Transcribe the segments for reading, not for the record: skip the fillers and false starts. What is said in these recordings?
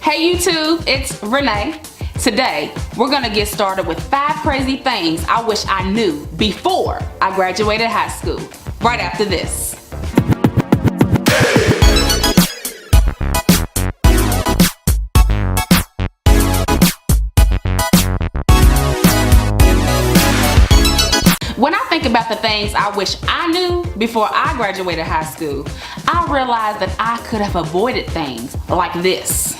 Hey YouTube, it's Renee. Today, we're gonna get started with 5 crazy things I wish I knew before I graduated high school. Right after this. When I think about the things I wish I knew before I graduated high school, I realized that I could have avoided things like this.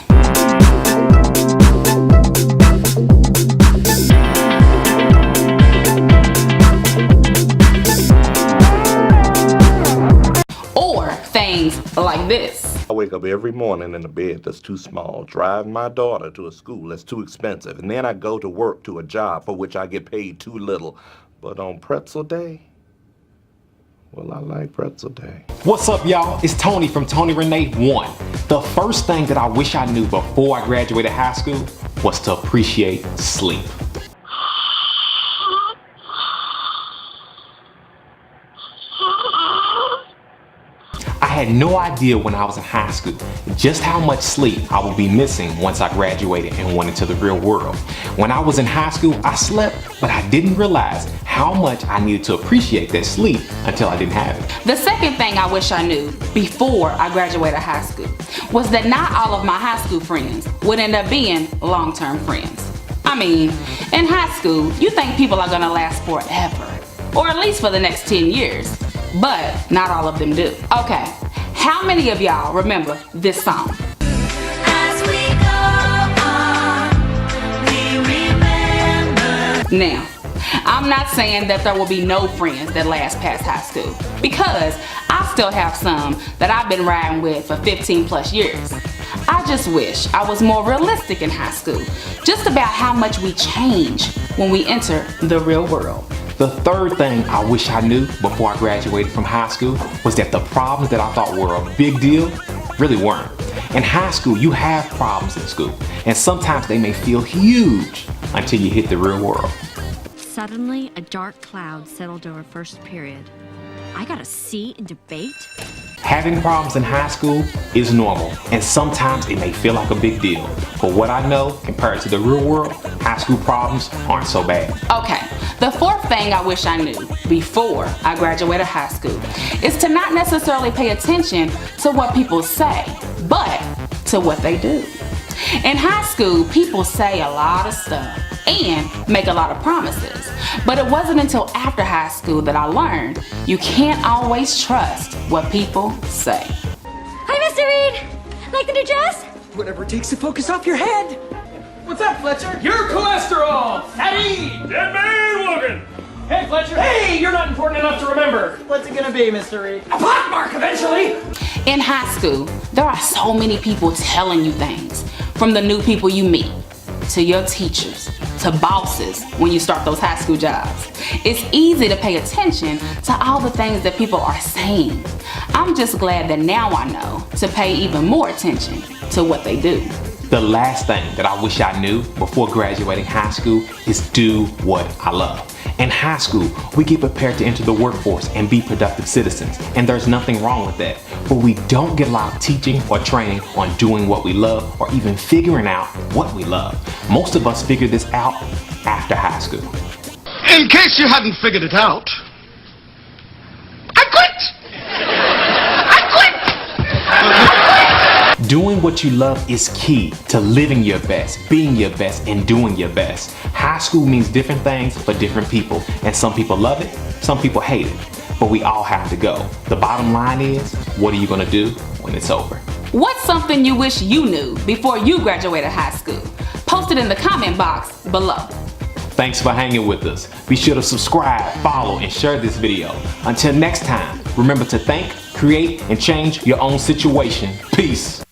Or things like this. I wake up every morning in a bed that's too small, drive my daughter to a school that's too expensive, and then I go to work to a job for which I get paid too little. But on pretzel day, well, I like pretzel day. What's up, y'all? It's Tony from Tony Renee 1. The first thing that I wish I knew before I graduated high school was to appreciate sleep. I had no idea when I was in high school just how much sleep I would be missing once I graduated and went into the real world. When I was in high school, I slept, but I didn't realize how much I needed to appreciate that sleep until I didn't have it. The second thing I wish I knew before I graduated high school was that not all of my high school friends would end up being long-term friends. I mean, in high school, you think people are gonna last forever, or at least for the next 10 years, but not all of them do. Okay, how many of y'all remember this song? As we go on, we remember. Now, I'm not saying that there will be no friends that last past high school, because I still have some that I've been riding with for 15 plus years. I just wish I was more realistic in high school, just about how much we change when we enter the real world. The third thing I wish I knew before I graduated from high school was that the problems that I thought were a big deal really weren't. In high school, you have problems in school, and sometimes they may feel huge until you hit the real world. Suddenly, a dark cloud settled over first period. I got a C in debate? Having problems in high school is normal, and sometimes it may feel like a big deal. But what I know, compared to the real world, high school problems aren't so bad. Okay, the fourth thing I wish I knew before I graduated high school is to not necessarily pay attention to what people say, but to what they do. In high school, people say a lot of stuff and make a lot of promises. But it wasn't until after high school that I learned you can't always trust what people say. Hi, Mr. Reed! Like the new dress? Whatever it takes to focus off your head. What's up, Fletcher? Your cholesterol! Fatty! Dead man looking! Hey, Fletcher! Hey, you're not important enough to remember! What's it gonna be, Mr. Reed? A pockmark eventually! In high school, there are so many people telling you things, from the new people you meet, to your teachers, to bosses when you start those high school jobs. It's easy to pay attention to all the things that people are saying. I'm just glad that now I know to pay even more attention to what they do. The last thing that I wish I knew before graduating high school is do what I love. In high school, we get prepared to enter the workforce and be productive citizens, and there's nothing wrong with that. But we don't get a lot of teaching or training on doing what we love or even figuring out what we love. Most of us figure this out after high school. In case you hadn't figured it out, I quit! Doing what you love is key to living your best, being your best, and doing your best. High school means different things for different people, and some people love it, some people hate it, but we all have to go. The bottom line is, what are you gonna do when it's over? What's something you wish you knew before you graduated high school? Post it in the comment box below. Thanks for hanging with us. Be sure to subscribe, follow, and share this video. Until next time, remember to think, create, and change your own situation. Peace.